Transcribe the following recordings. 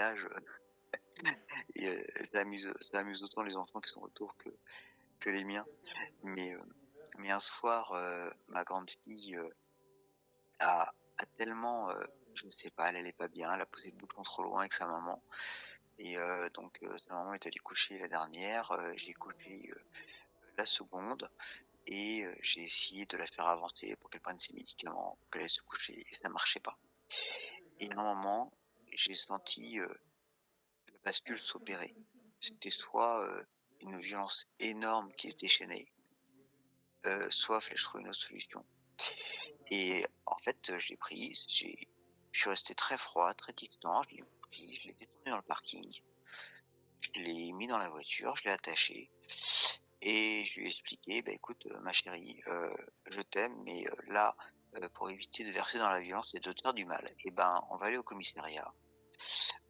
mariage, et ça amuse autant les enfants qui sont autour que les miens. Mais, mais un soir, ma grande fille, a tellement, je ne sais pas, elle allait pas bien, elle a posé le bouton trop loin avec sa maman et donc sa maman est allée coucher la dernière, j'ai couché, la seconde et j'ai essayé de la faire avancer pour qu'elle prenne ses médicaments, pour qu'elle aille se coucher et ça marchait pas. Et à un moment, j'ai senti, la bascule s'opérer. C'était soit, une violence énorme qui se déchaînait, soit fallait que je trouve une autre solution. Et en fait, je l'ai prise, je suis resté très froid, très distant, je l'ai pris, je l'ai descendu dans le parking, je l'ai mis dans la voiture, je l'ai attaché et je lui ai expliqué: «Bah, écoute, ma chérie, je t'aime, mais là, pour éviter de verser dans la violence et de te faire du mal, et ben, on va aller au commissariat,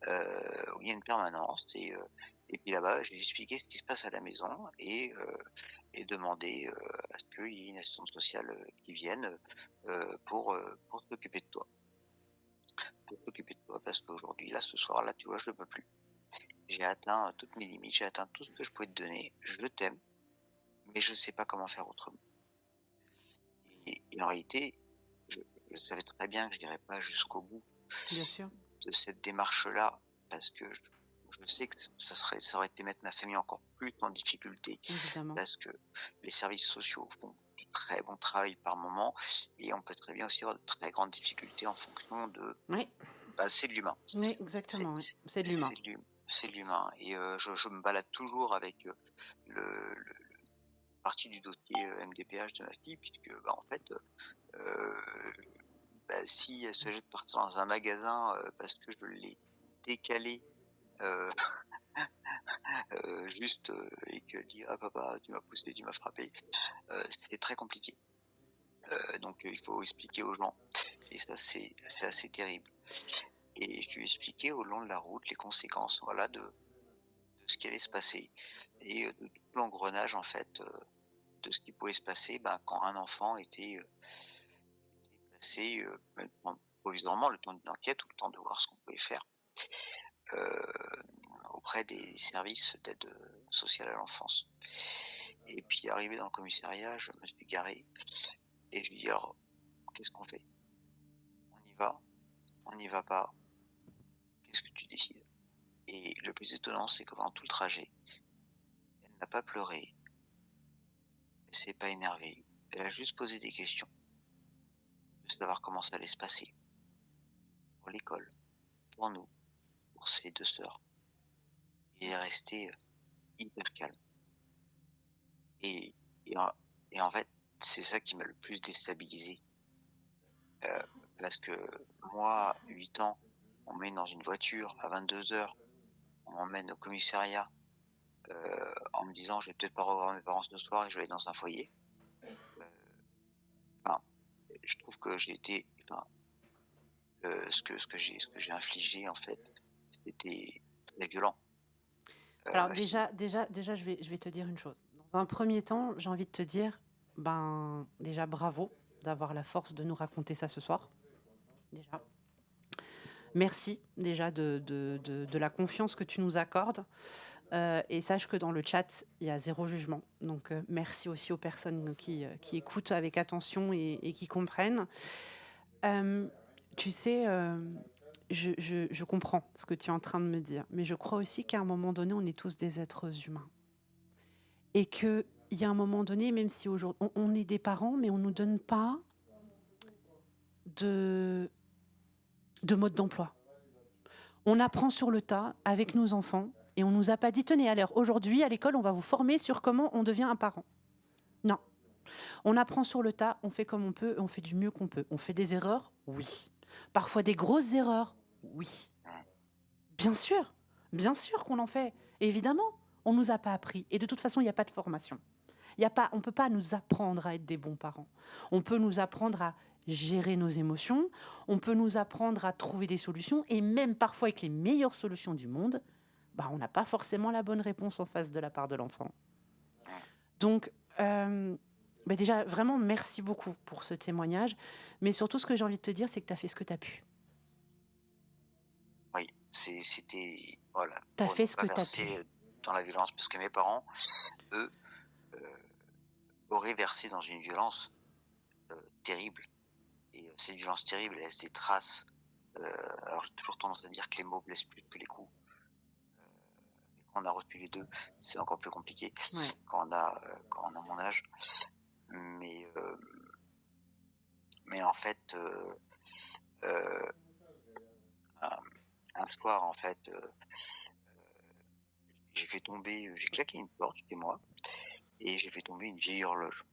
où il y a une permanence et puis là-bas, je lui ai expliqué ce qui se passe à la maison et demander, à ce qu'il y ait une assistante sociale, qui vienne, pour s'occuper de toi. Pour s'occuper de toi parce qu'aujourd'hui, là, ce soir-là, tu vois, je ne peux plus. J'ai atteint, toutes mes limites, j'ai atteint tout ce que je pouvais te donner. Je t'aime, mais je ne sais pas comment faire autrement». Et en réalité, je je savais très bien que je n'irais pas jusqu'au bout Bien sûr, de cette démarche-là parce que je sais que ça aurait été mettre ma famille encore plus en difficulté évidemment. parce que les services sociaux font du très bon travail par moment et on peut très bien aussi avoir de très grandes difficultés en fonction de, Oui, bah, c'est de l'humain. oui, C'est exactement, oui. c'est C'est de c'est l'humain. de l'hum c'est de l'humain et je me balade toujours avec, le partie du dossier, MDPH de ma fille puisque, bah, en fait, bah, si elle se jette par dans un magasin, parce que je l'ai décalée, heu juste, et qu'elle dit: «Ah papa, tu m'as poussé, tu m'as frappé», c'est très compliqué. Donc il faut expliquer aux gens et ça c'est assez terrible et je lui ai expliqué au long de la route les conséquences, voilà, de ce qui allait se passer et de tout l'engrenage en fait, de ce qui pouvait se passer, bah, quand un enfant était placé, même provisoirement le temps d'une enquête ou le temps de voir ce qu'on pouvait faire, heu, auprès des services d'aide, sociale à l'enfance. Et puis arrivé dans le commissariat, je me suis garé et je lui dis: «Alors, qu'est-ce qu'on fait? On y va? On n'y va pas? Qu'est-ce que tu décides?» Et le plus étonnant, c'est que pendant tout le trajet, elle n'a pas pleuré, elle s'est pas énervée, elle a juste posé des questions, de savoir comment ça allait se passer pour l'école, pour nous, pour ses 2 sœurs et elle est restée, hyper calme et et en et en fait, c'est ça qui m'a le plus déstabilisé, heu, parce que moi, 8 ans, on m'emmène dans une voiture à 22 heures, on m'emmène au commissariat, en me disant: «Je vais peut-être pas revoir mes parents ce soir et je vais aller dans un foyer». Heu, enfin, je trouve que j'ai été enfin, ce que j'ai infligé en fait, c'était très violent. Alors Ma fille déjà, je vais te dire une chose. Dans un premier temps, j'ai envie de te dire, ben, déjà bravo d'avoir la force de nous raconter ça ce soir, déjà. Merci déjà de la confiance que tu nous accordes, et sache que dans le chat, il y a zéro jugement. Donc, merci aussi aux personnes qui écoutent avec attention et qui comprennent. Hem, Tu sais, je comprends ce que tu es en train de me dire, mais je crois aussi qu'à un moment donné, on est tous des êtres humains et qu'il y a un moment donné, même si aujourd'hui on est des parents, mais on nous donne pas de mode d'emploi. On apprend sur le tas avec nos enfants et on nous a pas dit: «Tenez, alors aujourd'hui à l'école, on va vous former sur comment on devient un parent». Non, on apprend sur le tas, on fait comme on peut et on fait du mieux qu'on peut. On fait des erreurs? Oui. Parfois des grosses erreurs? Oui. mmh, Bien sûr qu'on en fait, évidemment. On nous a pas appris et de toute façon, il y a pas de formation. Il y a pas On peut pas nous apprendre à être des bons parents. On peut nous apprendre à gérer nos émotions, on peut nous apprendre à trouver des solutions et même parfois avec les meilleures solutions du monde, bah, on n'a pas forcément la bonne réponse en face de la part de l'enfant. mmh, Donc, bah, déjà vraiment merci beaucoup pour ce témoignage, mais surtout ce que j'ai envie de te dire, c'est que tu as fait ce que tu as pu. oui. C'était voilà, Tu as pour ne fait ce pas que tu as verser, pu. dans la violence parce que mes parents, eux, auraient versé dans une violence, terrible et cette violence terrible, elle laisse des traces, alors j'ai toujours tendance à dire que les mots blessent plus que les coups, mais quand on a reçu les 2, c'est encore plus compliqué Ouais. quand on a mon âge, mais en fait, heu, un soir en fait, j'ai claqué une porte chez moi et j'ai fait tomber une vieille horloge.